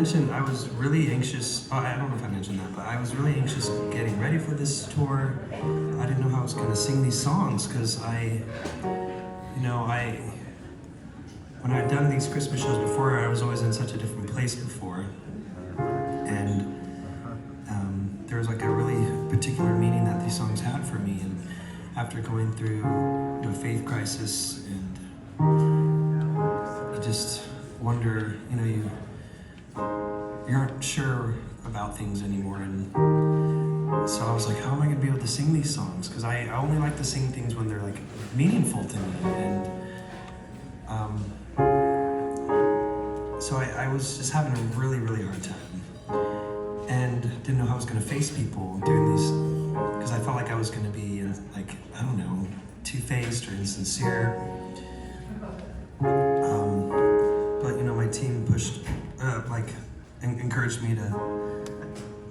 mentioned I was really anxious. Oh, I don't know if I mentioned that, but I was really anxious getting ready for this tour. I didn't know how I was going to sing these songs because when I'd done these Christmas shows before, I was always in such a different place before. And there was like a really particular meaning that these songs had for me. And after going through a faith crisis, and you just wonder, you aren't sure about things anymore. And so I was like, how am I going to be able to sing these songs? Because I only like to sing things when they're like meaningful to me. And so I was just having a really, really hard time. And didn't know how I was going to face people doing these, because I felt like I was going to be, two-faced or insincere. But my team pushed, encouraged me to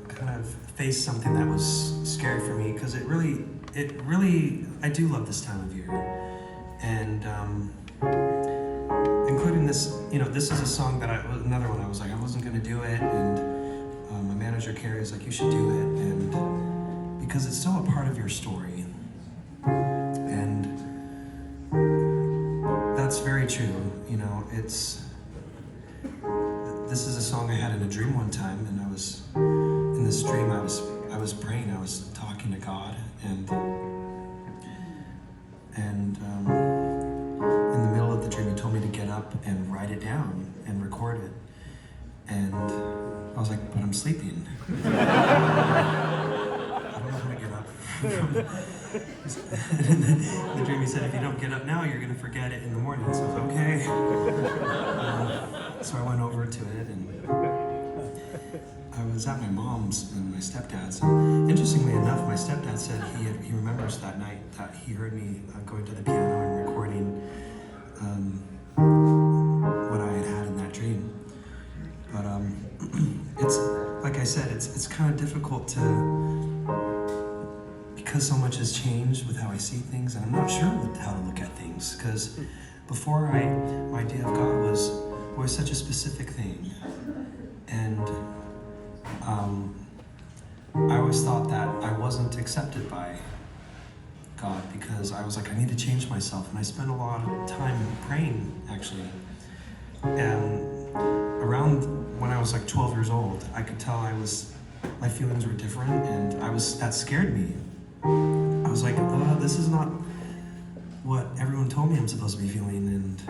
kind of face something that was scary for me, because it really, I do love this time of year. And including this, this is a song that another one I was like, I wasn't going to do it, and my manager Carrie was like, you should do it, and because it's still a part of your story, and that's very true. This is a song I had in a dream one time, and I was in this dream. I was praying. I was talking to God, and in the middle of the dream, He told me to get up and write it down and record it, and I was like, but I'm sleeping. I don't know how to get up. In the dream, He said, if you don't get up now, you're going to forget it in the morning. So I was okay. So I went over to it, and I was at my mom's and my stepdad's. And interestingly enough, my stepdad said he remembers that night that he heard me going to the piano and recording what I had in that dream. But it's like I said, it's kind of difficult because so much has changed with how I see things, and I'm not sure how to look at things, because before my idea of God was such a specific thing, and I always thought that I wasn't accepted by God, because I was like, I need to change myself, and I spent a lot of time praying, actually. And around when I was like 12 years old, I could tell my feelings were different, and that scared me. I was like, this is not what everyone told me I'm supposed to be feeling, and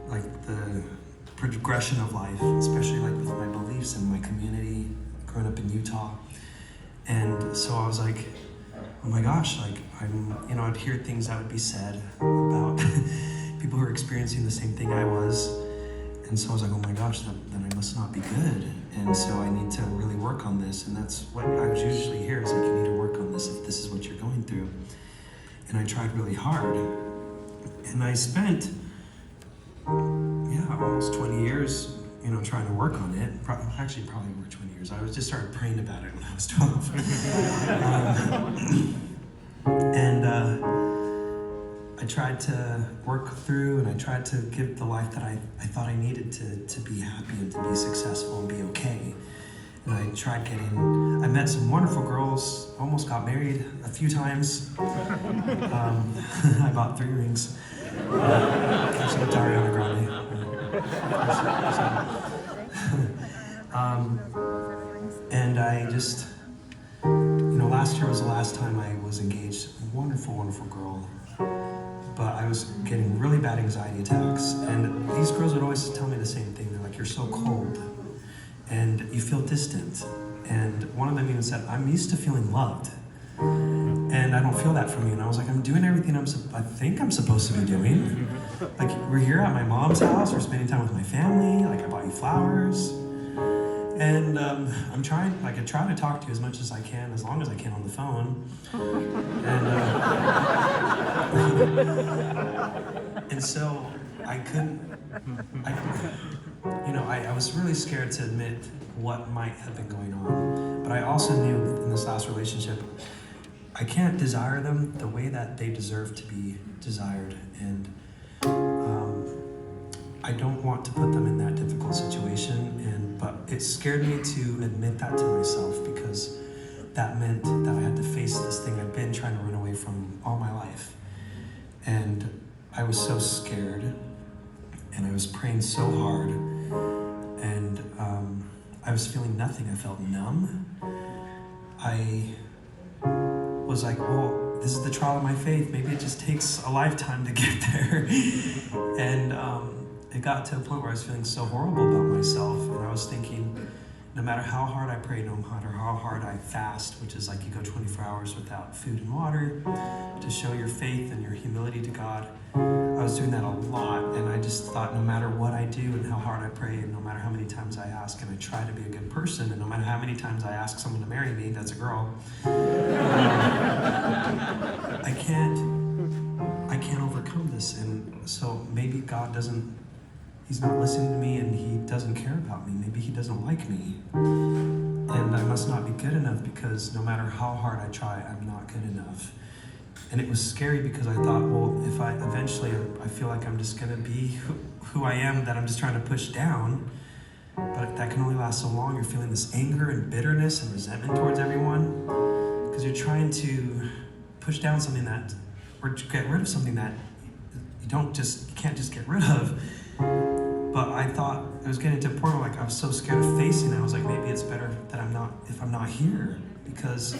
like the progression of life, especially like with my beliefs and my community, growing up in Utah. And so I was like, oh my gosh, like I'd hear things that would be said about people who are experiencing the same thing I was. And so I was like, oh my gosh, then I must not be good. And so I need to really work on this. And that's what I would usually hear, is like, you need to work on this if this is what you're going through. And I tried really hard. And I spent, almost 20 years, trying to work on it. Actually, probably over 20 years. I just started praying about it when I was 12. I tried to work through, and I tried to give the life that I thought I needed to be happy and to be successful and be okay. And I met some wonderful girls, almost got married a few times. I bought 3 rings. Actually, it's Ariana Grande. And I just, last year was the last time I was engaged. Wonderful, wonderful girl. But I was getting really bad anxiety attacks. And these girls would always tell me the same thing. They're like, you're so cold, and you feel distant. And one of them even said, I'm used to feeling loved, and I don't feel that from you. And I was like, I'm doing everything I think I'm supposed to be doing. Like, we're here at my mom's house, we're spending time with my family, like I bought you flowers. And I'm trying, I try to talk to you as much as I can, as long as I can on the phone. And so I couldn't, I was really scared to admit what might have been going on. But I also knew in this last relationship, I can't desire them the way that they deserve to be desired. And I don't want to put them in that difficult situation. But it scared me to admit that to myself, because that meant that I had to face this thing I'd been trying to run away from all my life. And I was so scared, and I was praying so hard, and I was feeling nothing. I felt numb. I was like, well, this is the trial of my faith. Maybe it just takes a lifetime to get there. And it got to a point where I was feeling so horrible about myself, and I was thinking, no matter how hard I pray, no matter how hard I fast, which is like you go 24 hours without food and water to show your faith and your humility to God. I was doing that a lot, and I just thought, no matter what I do and how hard I pray, and no matter how many times I ask and I try to be a good person, and no matter how many times I ask someone to marry me, that's a girl, I can't overcome this. And so maybe God He's not listening to me, and he doesn't care about me. Maybe he doesn't like me. And I must not be good enough, because no matter how hard I try, I'm not good enough. And it was scary, because I thought, well, if I feel like I'm just going to be who I am, that I'm just trying to push down. But that can only last so long. You're feeling this anger and bitterness and resentment towards everyone, because you're trying to push down something that, or get rid of something that you can't just get rid of. But I thought I was getting to a point where, like, I was so scared of facing it. I was like, maybe it's better that I'm not here, because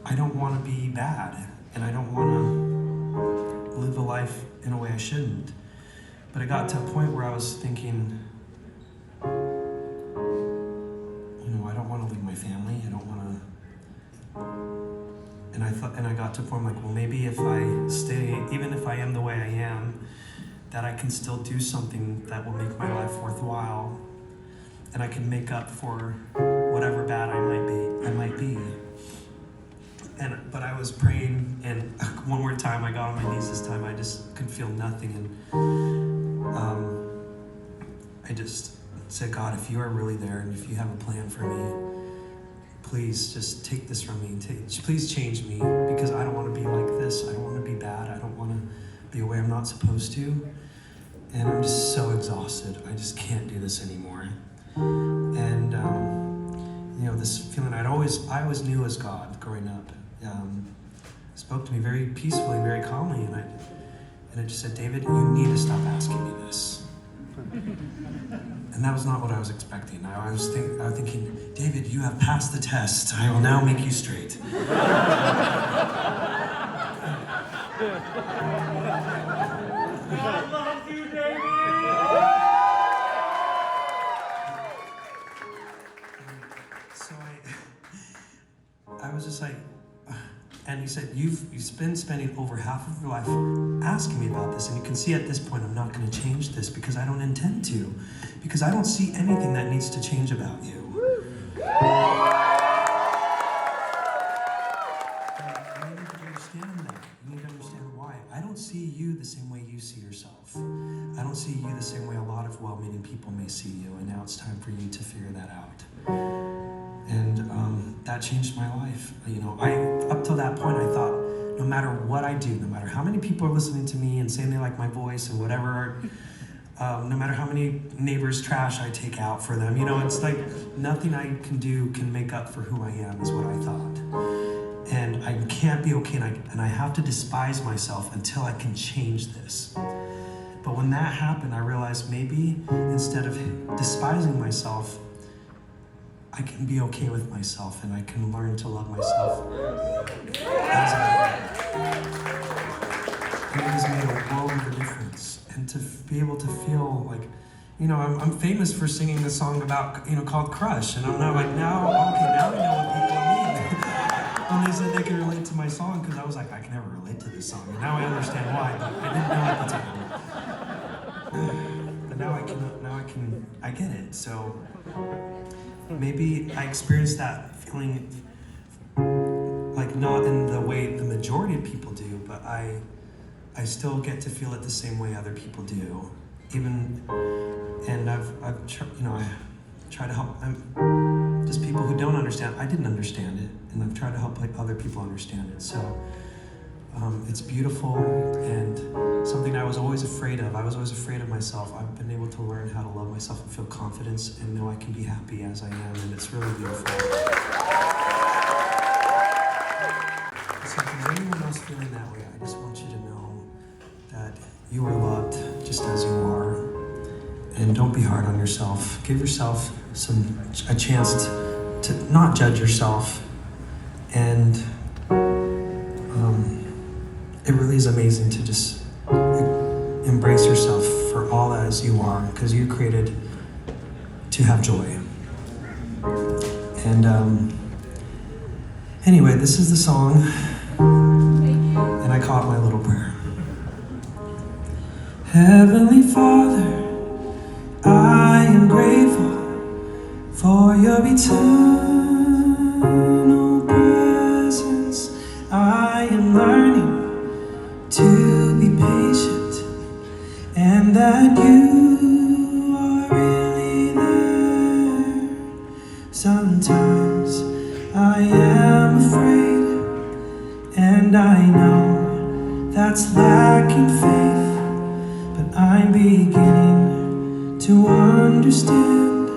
I don't want to be bad, and I don't want to live a life in a way I shouldn't. But it got to a point where I was thinking, I don't want to leave my family. I don't want to. And I got to a point like, well, maybe if I stay, even if I am the way I am, that I can still do something that will make my life worthwhile, and I can make up for whatever bad I might be. But I was praying, and one more time I got on my knees. This time I just could feel nothing, and I just said, God, if you are really there, and if you have a plan for me, please just take this from me. Please change me, because I don't want to be like this. I don't want to be bad. I don't want to be a way I'm not supposed to. And I'm just so exhausted. I just can't do this anymore. And this feeling I always knew as God growing up. Spoke to me very peacefully, very calmly, and it just said, David, you need to stop asking me this. And that was not what I was expecting. I was thinking, David, you have passed the test. I will now make you straight. God loves you, David! So I was just like, and he said, you've been spending over half of your life asking me about this, and you can see at this point I'm not going to change this, because I don't intend to, because I don't see anything that needs to change about you. I don't see you the same way you see yourself. I don't see you the same way a lot of well-meaning people may see you, and now it's time for you to figure that out. And that changed my life. Up till that point, I thought, no matter what I do, no matter how many people are listening to me and saying they like my voice and whatever, no matter how many neighbors' trash I take out for them, it's like nothing I can do can make up for who I am, is what I thought. And I can't be okay, and I have to despise myself until I can change this. But when that happened, I realized maybe instead of despising myself, I can be okay with myself, and I can learn to love myself as I am. And it has made a world of a difference. And to be able to feel like, I'm famous for singing a song about, called Crush, and I'm not like, now I know what people mean. When they said they could relate to my song, because I was like, I can never relate to this song. And now I understand why, but I didn't know at the time. But now I get it. So maybe I experienced that feeling, like not in the way the majority of people do, but I still get to feel it the same way other people do. And I try to help. Just people who don't understand. I didn't understand it, and I've tried to help other people understand it. So, It's beautiful and something I was always afraid of. I was always afraid of myself. I've been able to learn how to love myself and feel confidence and know I can be happy as I am, and it's really beautiful. So if there's anyone else feeling that way, I just want you to know that you are loved just as you are, and don't be hard on yourself. Give yourself a chance to not judge yourself, and it really is amazing to just embrace yourself for all as you are, because you're created to have joy. And anyway, this is the song, and I call it my little prayer. Heavenly Father, I am grateful for your eternal presence. I am learning to be patient, and that you are really there. Sometimes I am afraid, and I know that's lacking faith, but I'm beginning to understand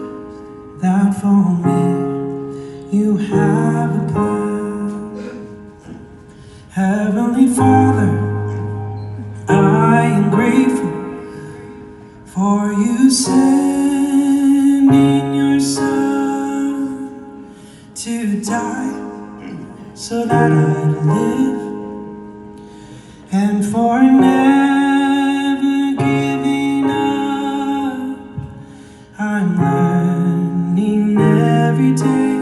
that for me you have a plan. Heavenly Father, I am grateful for you sending your Son to die so that I'd live, and for never giving up. I'm learning every day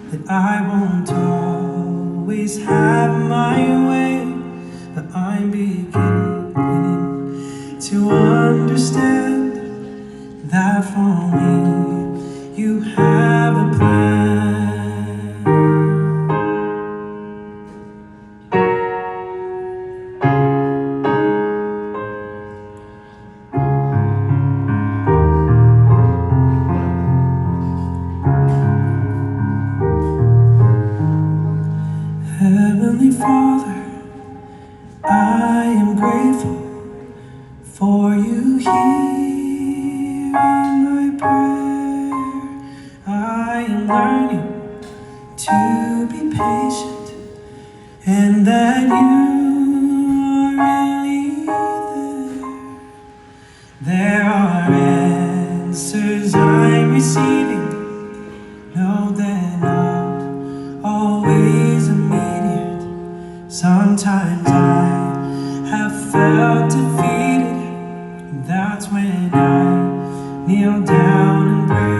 that I won't always have my way, but I'm beginning to understand that for me you have a plan. Heavenly Father, I am grateful for you hearing my prayer. I am learning to be patient, and that you are really there. There are answers I'm receiving. No, they're not always immediate. Sometimes I have felt defeated, and that's when I kneel down and pray.